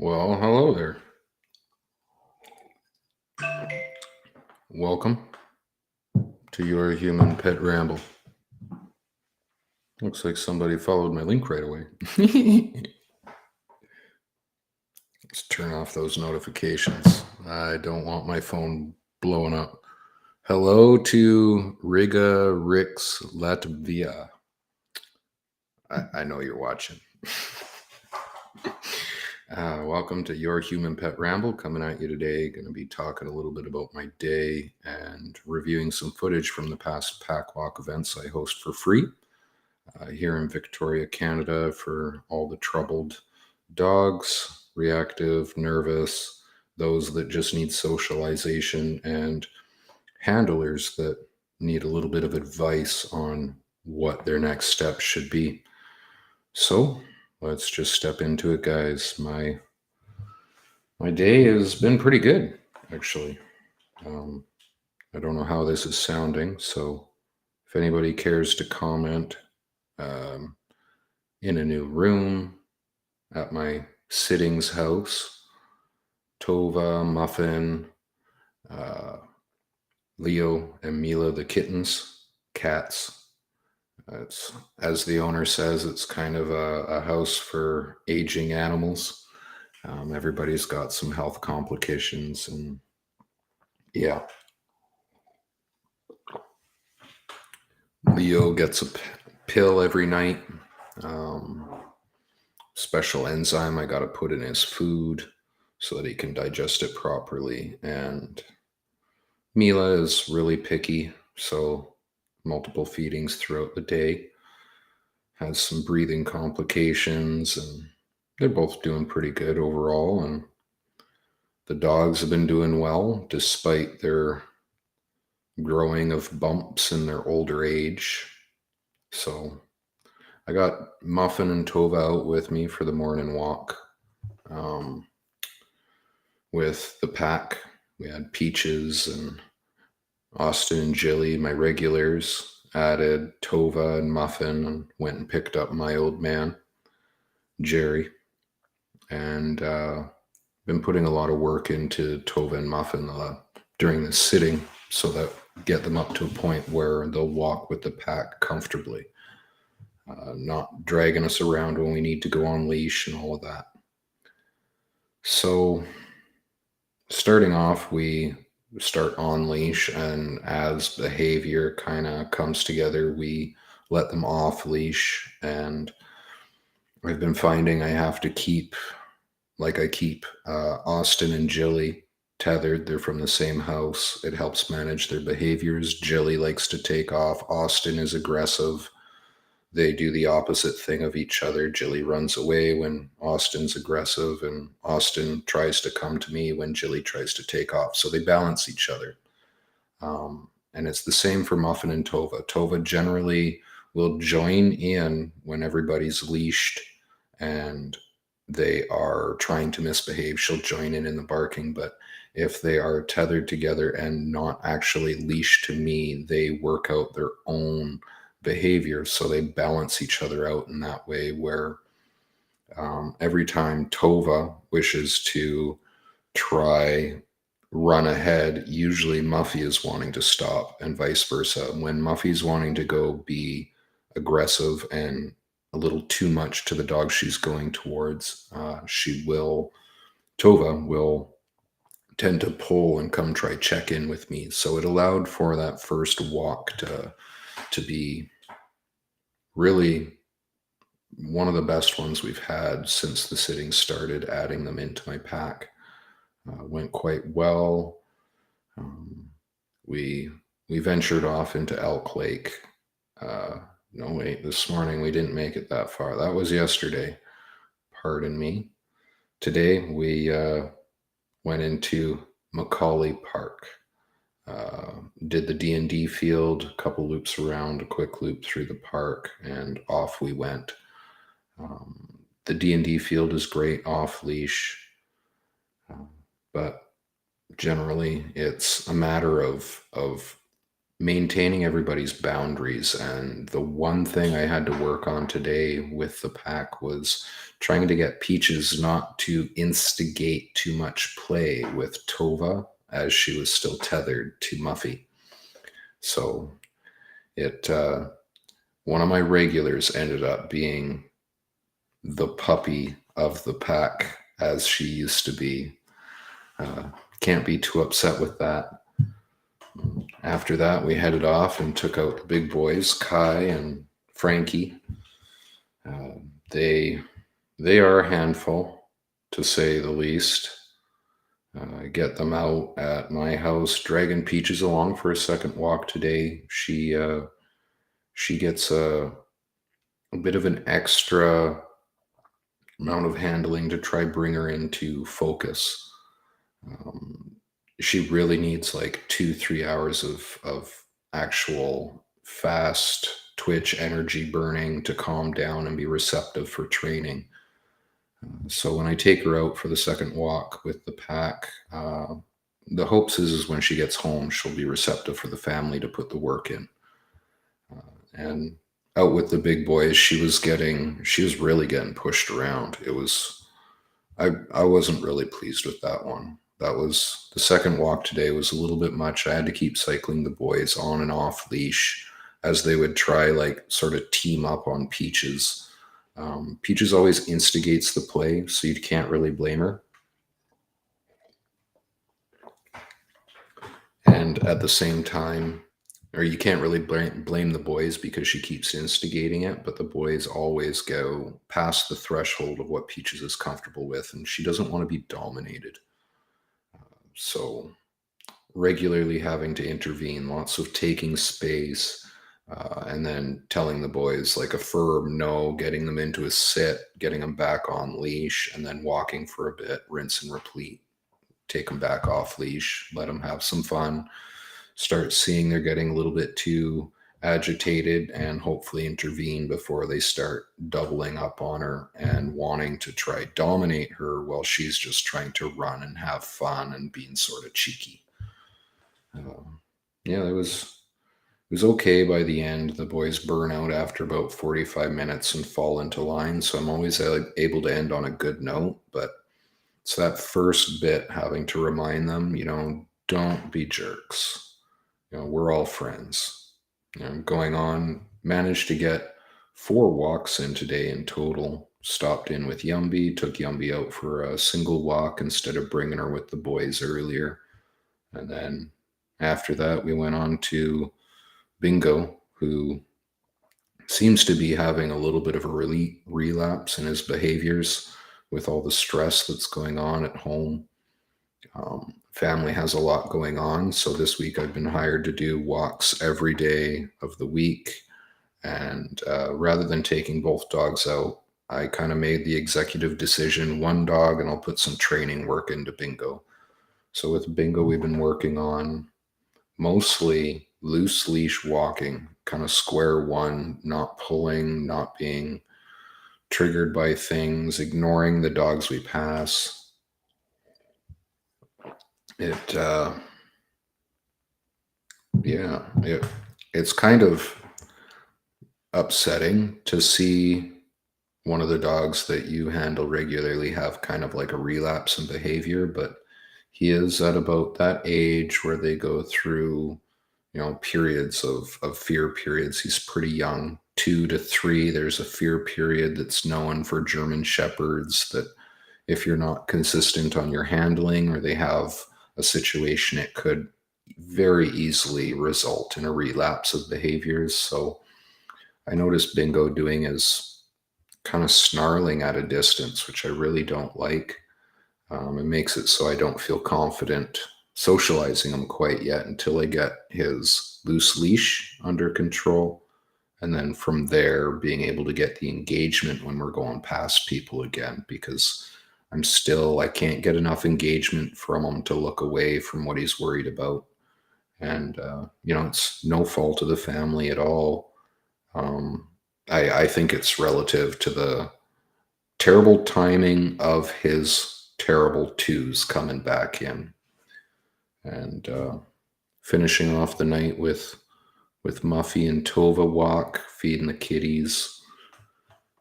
Well, hello there. Welcome to your human pet ramble. Looks like somebody followed my link right away. Let's turn off those notifications. I don't want my phone blowing up. Hello to Riga Rix Latvia. I know you're watching. Welcome to your human pet ramble. Coming at you today, going to be talking a little bit about my day and reviewing some footage from the past pack walk events I host for free here in Victoria, Canada, for all the troubled dogs, reactive, nervous, those that just need socialization, and handlers that need a little bit of advice on what their next steps should be. So let's just step into it, guys. My day has been pretty good, actually. Um, I don't know how this is sounding, so if anybody cares to comment, um, in a new room at my sittings house, Tova, Muffin, uh, Leo, and Mila, the kittens, cats. It's, as the owner says, it's kind of a house for aging animals. Everybody's got some health complications, and yeah, Leo gets a pill every night. Um, Special enzyme I got to put in his food so that he can digest it properly. And Mila is really picky, so multiple feedings throughout the day. Has some breathing complications, and they're both doing pretty good overall. And the dogs have been doing well despite their growing of bumps in their older age. So I got Muffin and Tova out with me for the morning walk. Um, with the pack, we had Peaches and Austin and Jilly, my regulars, added Tova and Muffin, and went and picked up my old man, Jerry. And been putting a lot of work into Tova and Muffin during this sitting so that get them up to a point where they'll walk with the pack comfortably, not dragging us around when we need to go on leash and all of that. So starting off, we start on leash, and as behavior kind of comes together, we let them off leash. And I've been finding I have to keep, like, I keep Austin and Jilly tethered. They're from the same house. It helps manage their behaviors. Jilly likes to take off. Austin is aggressive. They do the opposite thing of each other. Jilly runs away when Austin's aggressive, and Austin tries to come to me when Jilly tries to take off. So they balance each other. And it's the same for Muffin and Tova. Tova generally will join in when everybody's leashed and they are trying to misbehave. She'll join in the barking. But if they are tethered together and not actually leashed to me, they work out their own behavior, so they balance each other out in that way, where every time Tova wishes to try run ahead, usually Muffy is wanting to stop, and vice versa. When Muffy's wanting to go be aggressive and a little too much to the dog she's going towards, Tova will tend to pull and come try check in with me. So it allowed for that first walk to be really one of the best ones we've had since the sitting started. Adding them into my pack went quite well. Um, we we ventured off into Elk Lake. No, wait, this morning we didn't make it that far. That was yesterday. Pardon me. Today we went into Macaulay Park. Did the D&D field, a couple loops around, a quick loop through the park, and off we went. The D&D field is great off leash, but generally it's a matter of maintaining everybody's boundaries. And the one thing I had to work on today with the pack was trying to get Peaches not to instigate too much play with Tova as she was still tethered to Muffy. So it one of my regulars ended up being the puppy of the pack as she used to be. Uh, can't be too upset with that. After that, we headed off and took out the big boys, Kai and Frankie. Uh, they they are a handful, to say the least. Get them out at my house, dragging Peaches along for a second walk today. She gets a bit of an extra amount of handling to try bring her into focus. Um, she really needs like 2 3 hours of actual fast twitch energy burning to calm down and be receptive for training. So when I take her out for the second walk with the pack, the hopes is when she gets home she'll be receptive for the family to put the work in. And out with the big boys, she was really getting pushed around. It was I wasn't really pleased with that one. That was the second walk today was a little bit much. I had to keep cycling the boys on and off leash as they would try like sort of team up on Peaches. Peaches always instigates the play, so you can't really blame her. And at the same time, or you can't really blame the boys because she keeps instigating it, but the boys always go past the threshold of what Peaches is comfortable with, and she doesn't want to be dominated. So regularly having to intervene, lots of taking space, and then telling the boys like a firm no, getting them into a sit, getting them back on leash, and then walking for a bit, rinse and repeat, take them back off leash, let them have some fun, start seeing they're getting a little bit too agitated, and hopefully intervene before they start doubling up on her and wanting to try dominate her while she's just trying to run and have fun and being sort of cheeky. Yeah, it was okay by the end. The boys burn out after about 45 minutes and fall into line, so I'm always able to end on a good note, but it's that first bit having to remind them, don't be jerks. We're all friends. Going on, managed to get 4 walks in today in total. Stopped in with Yumby, took Yumby out for a single walk instead of bringing her with the boys earlier. And then after that, we went on to Bingo, who seems to be having a little bit of a relapse in his behaviors with all the stress that's going on at home. Family has a lot going on, so this week I've been hired to do walks every day of the week. And rather than taking both dogs out, I kind of made the executive decision, one dog, and I'll put some training work into Bingo. So with Bingo, we've been working on mostly loose leash walking, kind of square one, not pulling, not being triggered by things, ignoring the dogs we pass. It, yeah, it's kind of upsetting to see one of the dogs that you handle regularly have kind of like a relapse in behavior, but he is at about that age where they go through, periods of fear periods. He's pretty young, 2 to 3. There's a fear period that's known for German Shepherds that if you're not consistent on your handling or they have a situation, it could very easily result in a relapse of behaviors. So I noticed Bingo doing his kind of snarling at a distance, which I really don't like. It makes it so I don't feel confident socializing him quite yet until I get his loose leash under control. And then from there, being able to get the engagement when we're going past people again, because I can't get enough engagement from him to look away from what he's worried about. And, it's no fault of the family at all. I think it's relative to the terrible timing of his terrible twos coming back in. And finishing off the night with with Muffy and Tova walk, feeding the kitties.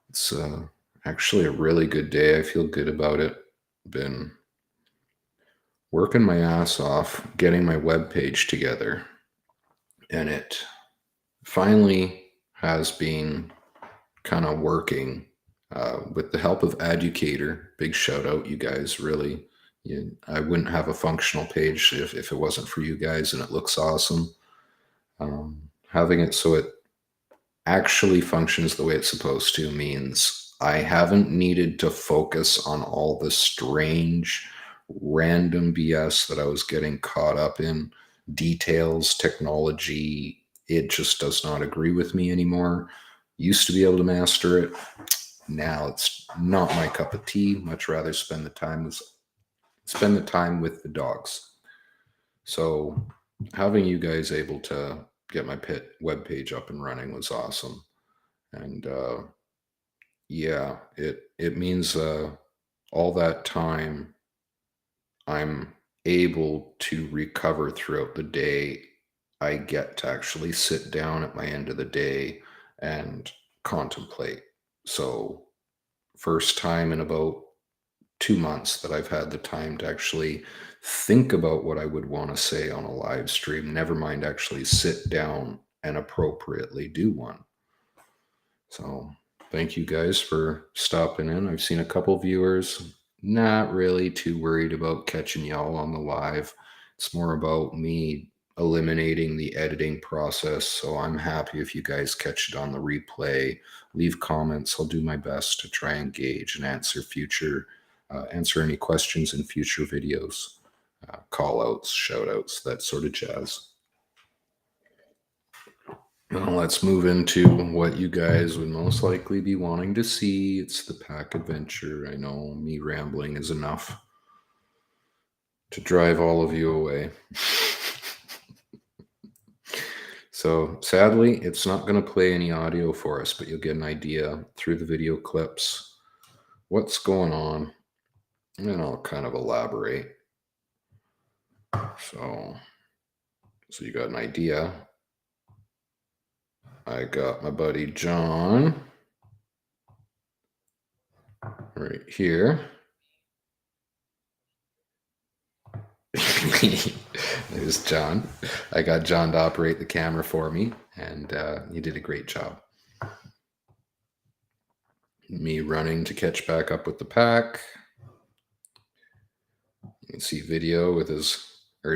It's actually a really good day. I feel good about it. Been working my ass off getting my webpage together, and it finally has been kind of working with the help of Educator. Big shout out, you guys. Really, I wouldn't have a functional page if it wasn't for you guys, and it looks awesome. Having it so it actually functions the way it's supposed to means I haven't needed to focus on all the strange, random BS that I was getting caught up in. Details, technology, it just does not agree with me anymore. Used to be able to master it. Now it's not my cup of tea. Much rather spend the time with the dogs. So having you guys able to get my pet web page up and running was awesome. And yeah, it means all that time I'm able to recover throughout the day. I get to actually sit down at my end of the day and contemplate. So first time in about 2 months that I've had the time to actually think about what I would want to say on a live stream, never mind actually sit down and appropriately do one. So thank you guys for stopping in. I've seen a couple viewers. Not really too worried about catching y'all on the live. It's more about me eliminating the editing process. So I'm happy if you guys catch it on the replay. Leave comments. I'll do my best to try and engage and answer any questions in future videos, call outs, shout outs, that sort of jazz. Now let's move into what you guys would most likely be wanting to see. It's the pack adventure. I know me rambling is enough to drive all of you away. So sadly, it's not going to play any audio for us, but you'll get an idea through the video clips what's going on, and I'll kind of elaborate. So you got an idea. I got my buddy John right here. There's John. I got John to operate the camera for me, and he did a great job. Me running to catch back up with the pack. You can see video with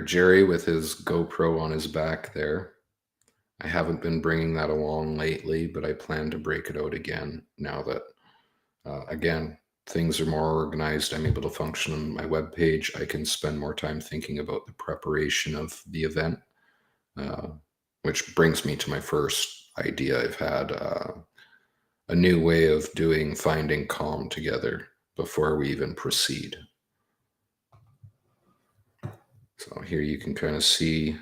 Jerry with his GoPro on his back there. I haven't been bringing that along lately, but I plan to break it out again now that, again, things are more organized. I'm able to function on my webpage. I can spend more time thinking about the preparation of the event, which brings me to my first idea I've had, a new way of finding calm together before we even proceed. So here you can kind of see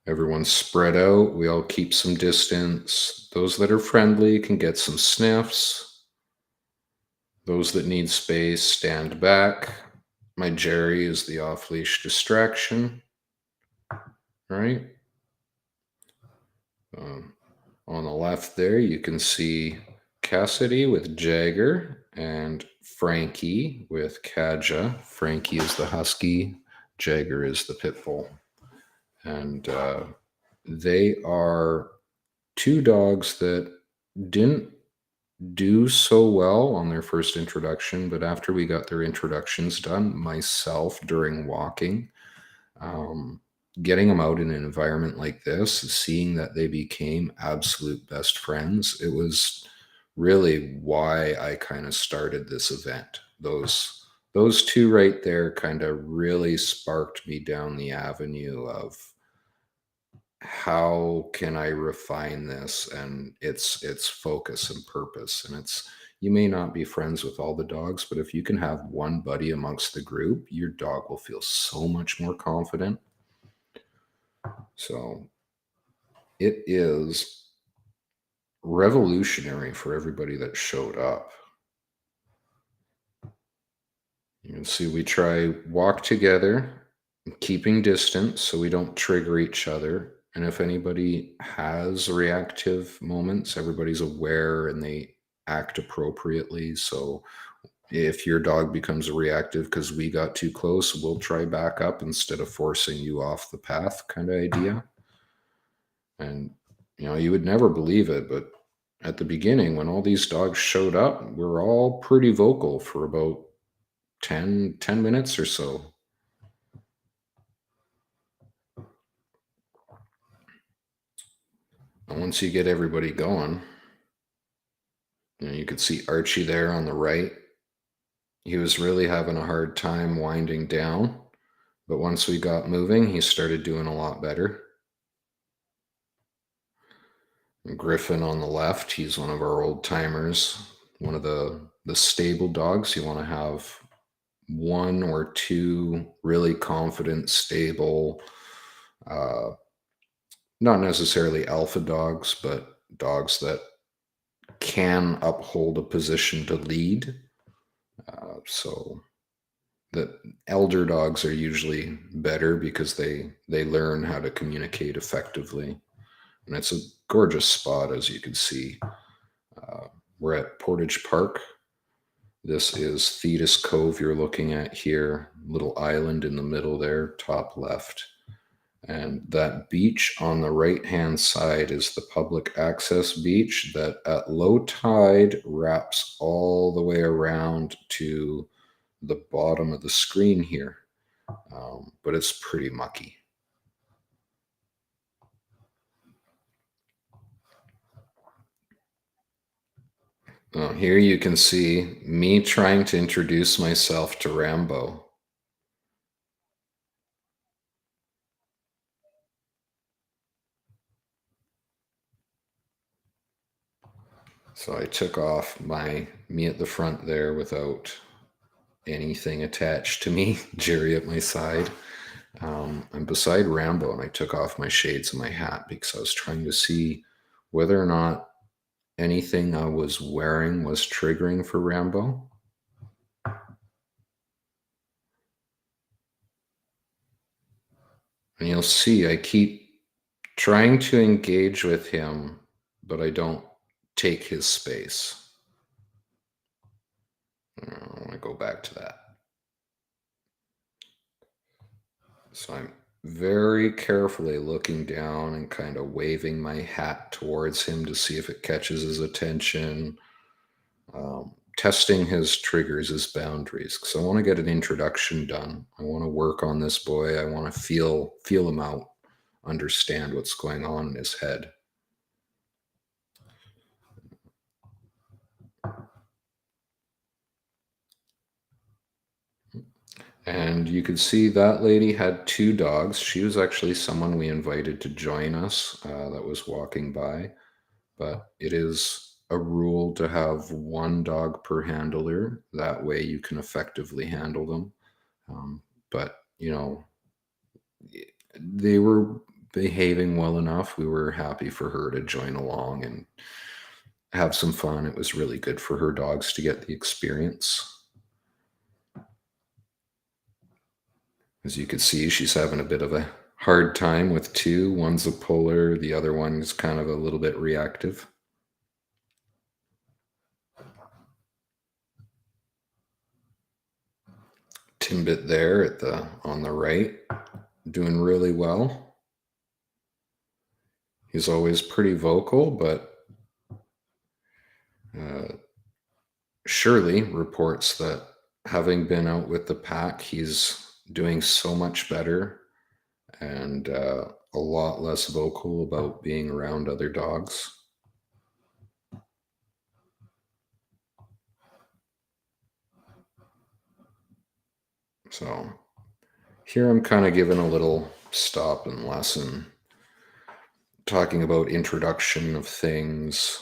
everyone's spread out. We all keep some distance. Those that are friendly can get some sniffs. Those that need space, stand back. My Jerry is the off-leash distraction, right? On the left there, you can see Cassidy with Jagger and Frankie with Kaja. Frankie is the husky. Jagger is the pit bull. And they are two dogs that didn't do so well on their first introduction, but after we got their introductions done, myself during walking, getting them out in an environment like this, seeing that they became absolute best friends, it was really why I kind of started this event. Those two right there kind of really sparked me down the avenue of how can I refine this and its focus and purpose. And you may not be friends with all the dogs, but if you can have one buddy amongst the group, your dog will feel so much more confident. So it is revolutionary for everybody that showed up. You can see we try walk together, keeping distance so we don't trigger each other. And if anybody has reactive moments, everybody's aware and they act appropriately. So if your dog becomes reactive because we got too close, we'll try back up instead of forcing you off the path kind of idea. And, you would never believe it, but at the beginning, when all these dogs showed up, we're all pretty vocal for about 10 minutes or so. And once you get everybody going, you could see Archie there on the right. He was really having a hard time winding down, but once we got moving, he started doing a lot better. Griffin on the left, he's one of our old timers, one of the stable dogs. You want to have one or two really confident, stable, uh, not necessarily alpha dogs, but dogs that can uphold a position to lead. So the elder dogs are usually better because they learn how to communicate effectively, and it's a gorgeous spot as you can see. Uh, we're at Portage Park. This is Thetis Cove you're looking at here, little island in the middle there, top left. And that beach on the right-hand side is the public access beach that at low tide wraps all the way around to the bottom of the screen here. But it's pretty mucky. Here you can see me trying to introduce myself to Rambo. So I took off me at the front there without anything attached to me, Jerry at my side. I'm beside Rambo, and I took off my shades and my hat because I was trying to see whether or not anything I was wearing was triggering for Rambo. And you'll see I keep trying to engage with him, but I don't take his space. I want to go back to that. So I'm very carefully looking down and kind of waving my hat towards him to see if it catches his attention. Testing his triggers, his boundaries, because I want to get an introduction done. I want to work on this boy. I want to feel him out, understand what's going on in his head. And you could see that lady had two dogs. She was actually someone we invited to join us that was walking by. But it is a rule to have one dog per handler. That way you can effectively handle them. But, they were behaving well enough. We were happy for her to join along and have some fun. It was really good for her dogs to get the experience. As you can see, she's having a bit of a hard time with two. One's a puller, the other one is kind of a little bit reactive. Timbit there on the right, doing really well. He's always pretty vocal, but uh, Shirley reports that having been out with the pack, he's doing so much better and a lot less vocal about being around other dogs. So here I'm kind of giving a little stop and lesson, talking about introduction of things.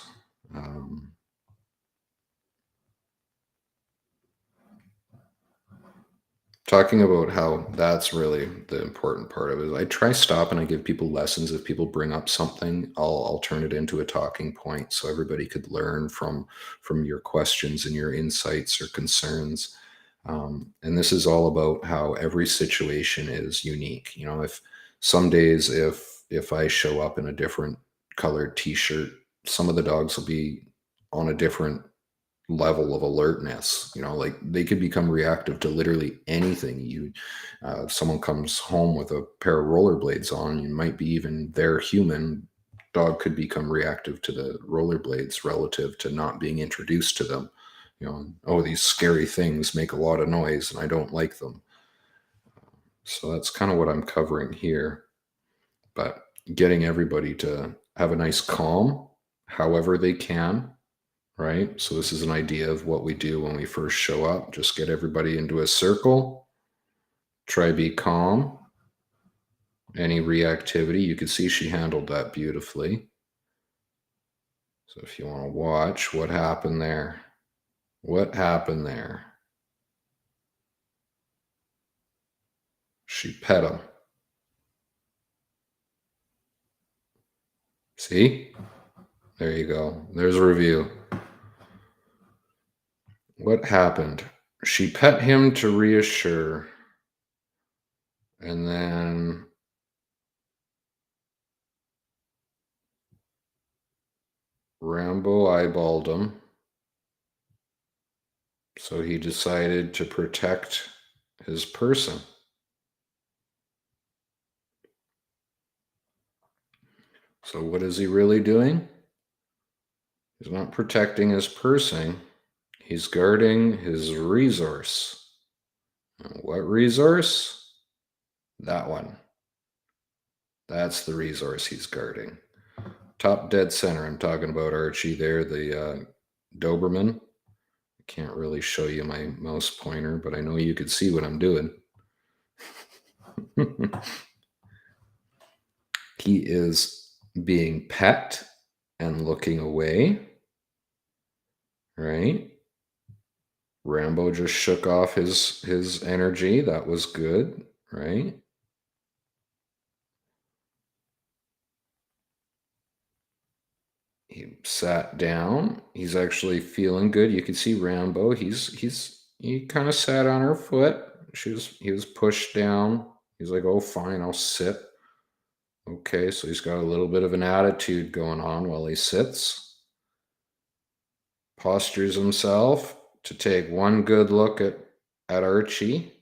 Talking about how that's really the important part of it. I try stop and I give people lessons. If people bring up something, I'll turn it into a talking point so everybody could learn from your questions and your insights or concerns. And this is all about how every situation is unique. If some days, if I show up in a different colored t-shirt, some of the dogs will be on a different level of alertness. Like they could become reactive to literally anything. Someone comes home with a pair of rollerblades on, you might be even their human dog could become reactive to the rollerblades relative to not being introduced to them. Oh, these scary things make a lot of noise and I don't like them. So that's kind of what I'm covering here. But getting everybody to have a nice calm however they can, right? So this is an idea of what we do when we first show up. Just get everybody into a circle, try be calm. Any reactivity, you can see she handled that beautifully. So if you want to watch what happened there, what happened there? She pet him. See? There you go. There's a review. What happened? She pet him to reassure, and then Rambo eyeballed him. So he decided to protect his person. So what is he really doing? He's not protecting his person. He's guarding his resource. What resource? That one. That's the resource he's guarding. Top dead center. I'm talking about Archie there, the Doberman. I can't really show you my mouse pointer, but I know you could see what I'm doing. He is being pet and looking away, right? Rambo just shook off his energy. That was good, right? He sat down. He's actually feeling good. You can see Rambo. He kind of sat on her foot. He was pushed down. He's like, "Oh, fine, I'll sit." Okay, so he's got a little bit of an attitude going on while he sits. Postures himself to take one good look at Archie.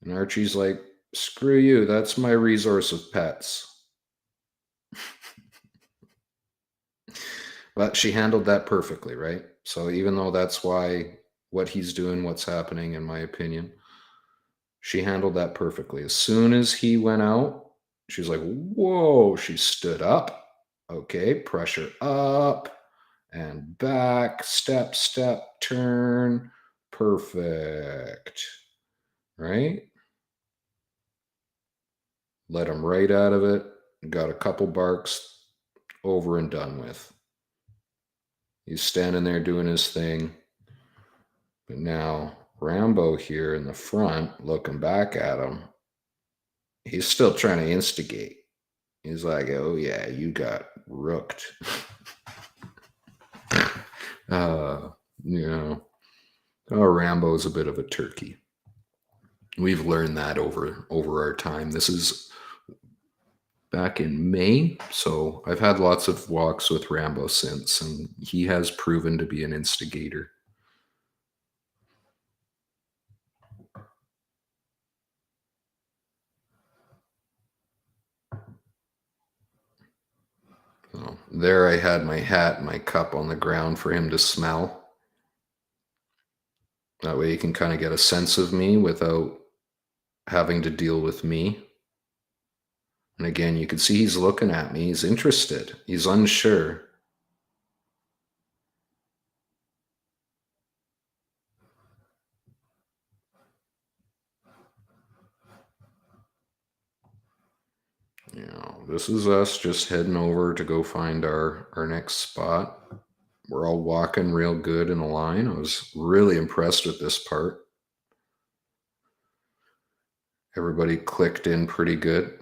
And Archie's like, "Screw you, that's my resource of pets." But she handled that perfectly, right? So even though that's why what he's doing, what's happening, in my opinion, she handled that perfectly. As soon as he went out, she's like, "Whoa," she stood up. Okay, pressure up and back, step, step, turn. Perfect. Right? Let him right out of it. Got a couple barks, over and done with. He's standing there doing his thing. But now Rambo here in the front, looking back at him, he's still trying to instigate. He's like, "Oh yeah, you got rooked." uh, you know, oh, Rambo's a bit of a turkey. We've learned that over our time. This is back in May, so I've had lots of walks with Rambo since, and he has proven to be an instigator. So there I had my hat and my cup on the ground for him to smell. That way he can kind of get a sense of me without having to deal with me. And again, you can see he's looking at me. He's interested. He's unsure. This is us just heading over to go find our next spot. We're all walking real good in a line. I was really impressed with this part. Everybody clicked in pretty good.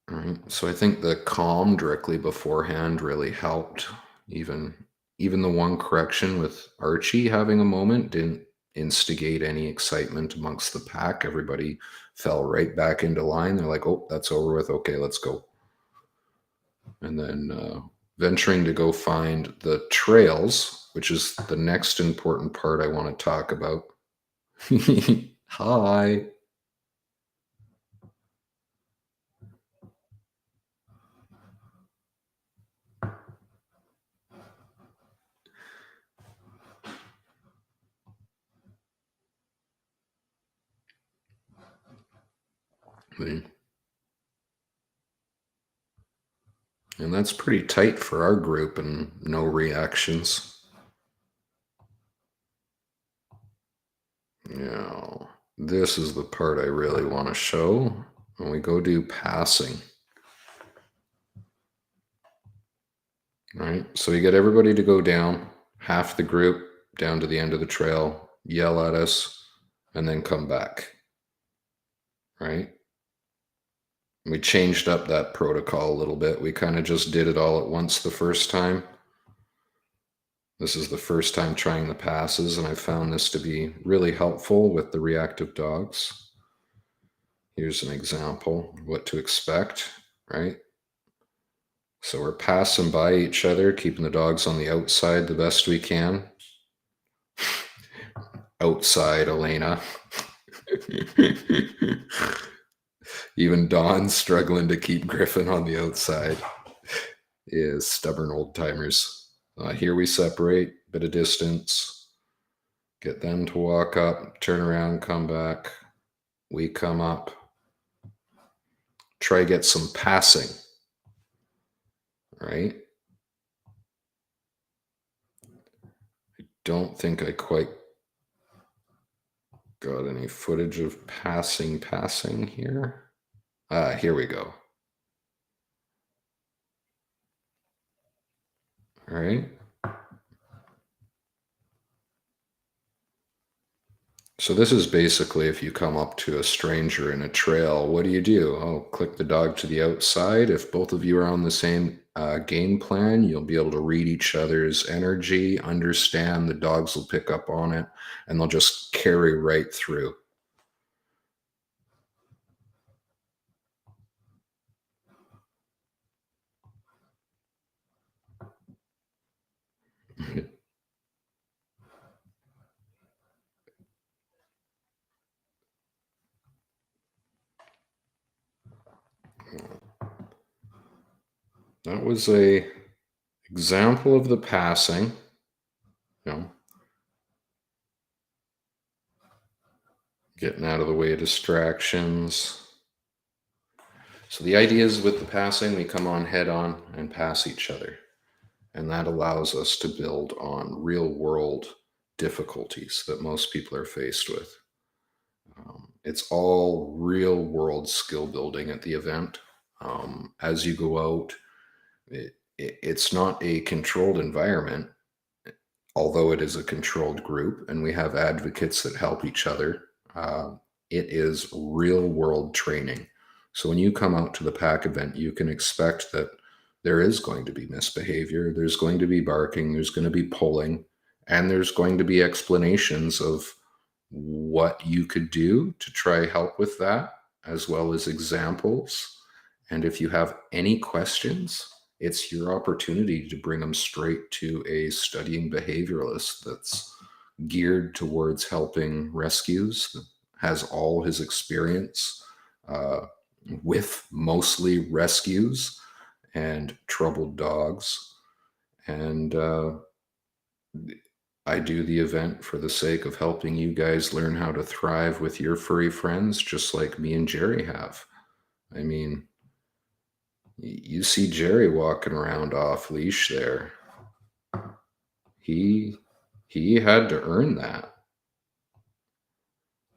All right. So I think the calm directly beforehand really helped. Even even the one correction with Archie having a moment didn't instigate any excitement amongst the pack. Everybody fell right back into line. They're like, oh, that's over with. Okay, let's go. And then venturing to go find the trails, which is the next important part I want to talk about. Hi. And that's pretty tight for our group and no reactions. Now, this is the part I really want to show when we go do passing. Right? So you get everybody to go down, half the group down to the end of the trail, yell at us, and then come back. Right? We changed up that protocol a little bit. We kind of just did it all at once the first time. This is the first time trying the passes, and I found this to be really helpful with the reactive dogs. Here's an example of what to expect, right? So we're passing by each other, keeping the dogs on the outside the best we can. Outside, Elena. Even Don's struggling to keep Griffin on the outside. Is stubborn old timers. Here we separate, bit of distance, get them to walk up, turn around, come back. We come up, try get some passing, right? I don't think I quite got any footage of passing here. Here we go. All right. So this is basically if you come up to a stranger in a trail, what do? Oh, click the dog to the outside. If both of you are on the same game plan, you'll be able to read each other's energy, understand the dogs will pick up on it, and they'll just carry right through. That was a example of the passing. You know, getting out of the way of distractions. So the idea is with the passing, we come on head on and pass each other. And that allows us to build on real world difficulties that most people are faced with. It's all real world skill building at the event. As you go out, it's not a controlled environment, although it is a controlled group, and we have advocates that help each other. It is real world training. So when you come out to the pack event, you can expect that there is going to be misbehavior, there's going to be barking, there's going to be pulling, and there's going to be explanations of what you could do to try help with that, as well as examples. And if you have any questions, it's your opportunity to bring them straight to a studying behavioralist that's geared towards helping rescues, has all his experience with mostly rescues and troubled dogs. And I do the event for the sake of helping you guys learn how to thrive with your furry friends, just like me and Jerry have. I mean, you see Jerry walking around off leash there. He had to earn that.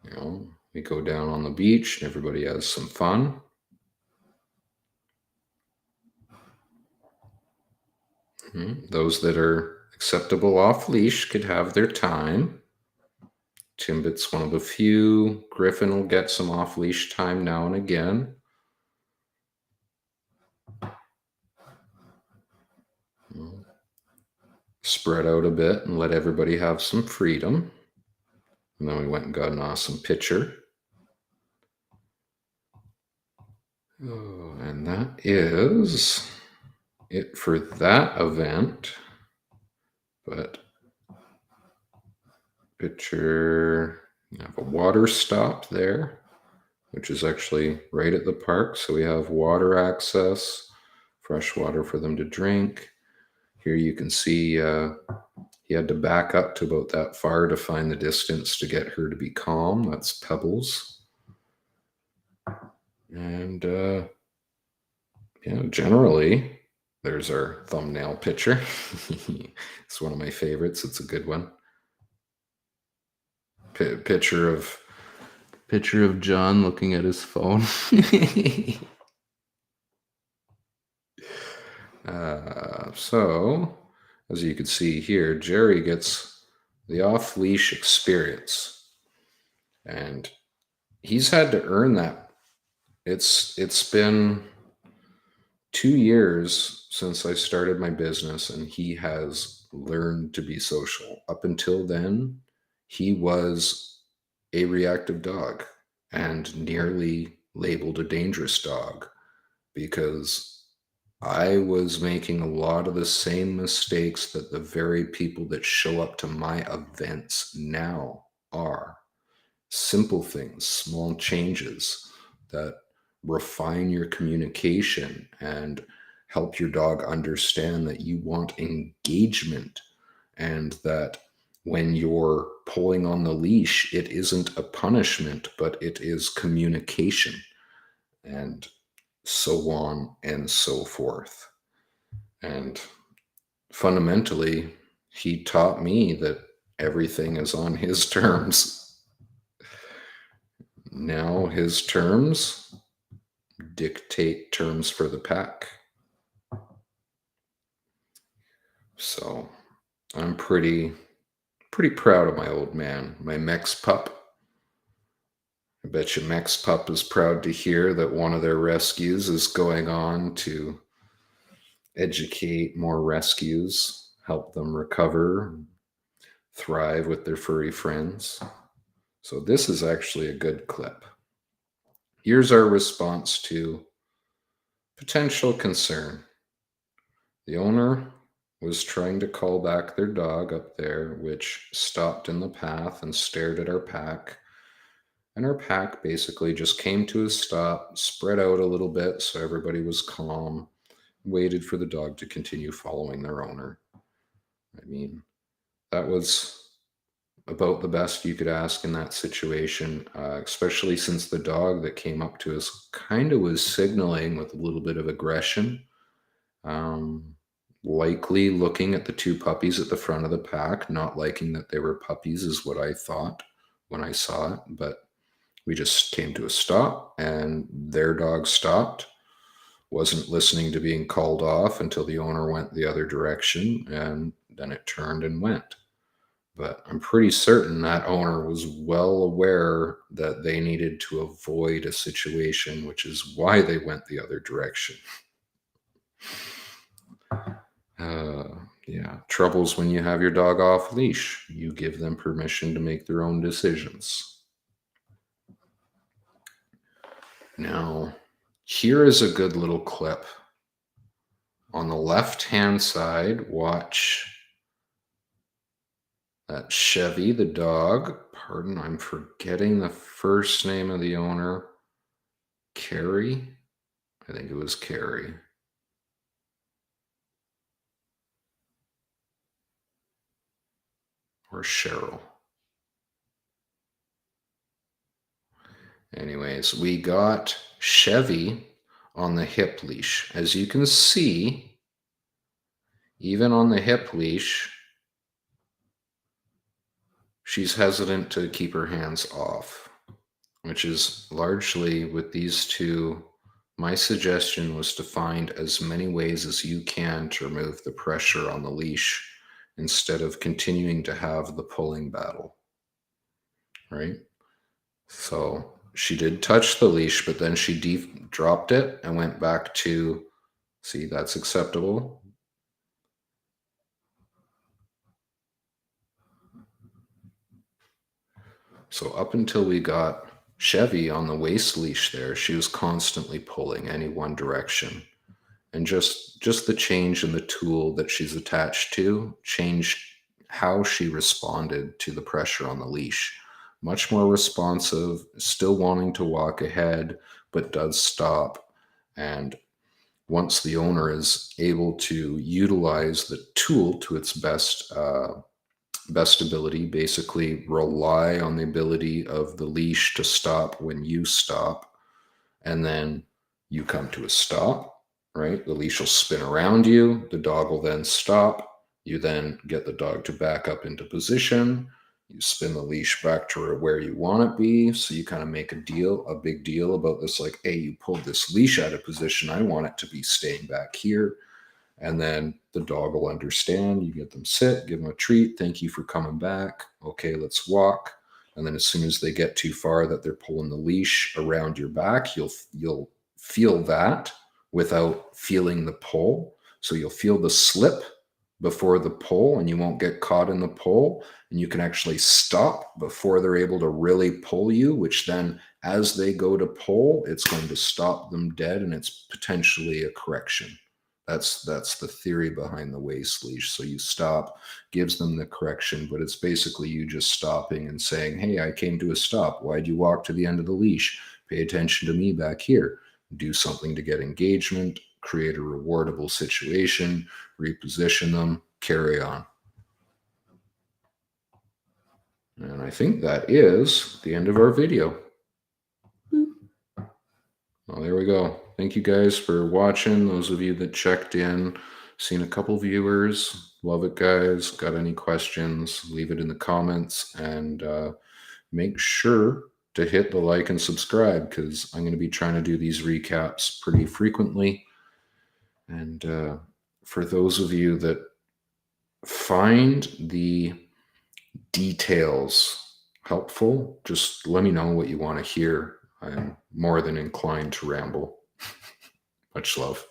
You know, we go down on the beach and everybody has some fun. Those that are acceptable off leash could have their time. Timbit's one of the few. Griffin will get some off leash time now and again. Spread out a bit and let everybody have some freedom. And then we went and got an awesome picture. Oh, and that is it for that event. But picture, you have a water stop there, which is actually right at the park. So we have water access, fresh water for them to drink. Here you can see he had to back up to about that far to find the distance to get her to be calm. That's Pebbles. And yeah, generally, there's our thumbnail picture. It's one of my favorites. It's a good one. Picture of John looking at his phone. So, as you can see here, Jerry gets the off leash experience, and he's had to earn that. It's been 2 years since I started my business, and he has learned to be social. Up until then, he was a reactive dog and nearly labeled a dangerous dog because I was making a lot of the same mistakes that the very people that show up to my events now are. Simple things, small changes that refine your communication and help your dog understand that you want engagement, and that when you're pulling on the leash, it isn't a punishment, but it is communication, and so on and so forth. And fundamentally, he taught me that everything is on his terms. Now his terms dictate terms for the pack. So I'm pretty proud of my old man, my Mex pup. I bet you Mex pup is proud to hear that one of their rescues is going on to educate more rescues, help them recover, thrive with their furry friends. So this is actually a good clip. Here's our response to potential concern. The owner was trying to call back their dog up there, which stopped in the path and stared at our pack. And our pack basically just came to a stop, spread out a little bit so everybody was calm, waited for the dog to continue following their owner. I mean, that was about the best you could ask in that situation, especially since the dog that came up to us kind of was signaling with a little bit of aggression. Um, Likely looking at the two puppies at the front of the pack, not liking that they were puppies, is what I thought when I saw it. But we just came to a stop, and their dog stopped, wasn't listening to being called off until the owner went the other direction, and then it turned and went. But I'm pretty certain that owner was well aware that they needed to avoid a situation, which is why they went the other direction. Uh, yeah, troubles when you have your dog off leash. You give them permission to make their own decisions. Now, here is a good little clip. On the left hand side, watch that Chevy, the dog. Pardon, I'm forgetting the first name of the owner. Carrie? I think it was Carrie. Or Cheryl. Anyways, we got Chevy on the hip leash. As you can see, even on the hip leash, she's hesitant to keep her hands off, which is largely with these two. My suggestion was to find as many ways as you can to remove the pressure on the leash instead of continuing to have the pulling battle, right? So she did touch the leash, but then she dropped it and went back to, see, that's acceptable. So up until we got Chevy on the waist leash there, she was constantly pulling any one direction. And just the change in the tool that she's attached to changed how she responded to the pressure on the leash. Much more responsive, still wanting to walk ahead, but does stop. And once the owner is able to utilize the tool to its best ability, basically rely on the ability of the leash to stop when you stop, and then you come to a stop, right? The leash will spin around you. The dog will then stop. You then get the dog to back up into position. You spin the leash back to where you want it to be. So you kind of make a big deal about this, like, hey, you pulled this leash out of position. I want it to be staying back here. And then the dog will understand. You get them sit, give them a treat. Thank you for coming back. Okay, let's walk. And then as soon as they get too far that they're pulling the leash around your back, you'll feel that without feeling the pull. So you'll feel the slip before the pull, and you won't get caught in the pull. And you can actually stop before they're able to really pull you, which then, as they go to pull, it's going to stop them dead, and it's potentially a correction. That's the theory behind the waist leash. So you stop, gives them the correction, but it's basically you just stopping and saying, hey, I came to a stop. Why'd you walk to the end of the leash? Pay attention to me back here. Do something to get engagement, create a rewardable situation, reposition them, carry on. And I think that is the end of our video. Well, there we go. Thank you guys for watching. Those of you that checked in, seen a couple viewers. Love it, guys. Got any questions, leave it in the comments, and make sure to hit the like and subscribe, because I'm going to be trying to do these recaps pretty frequently. And for those of you that find the details helpful, just let me know what you want to hear. I'm more than inclined to ramble. Much love.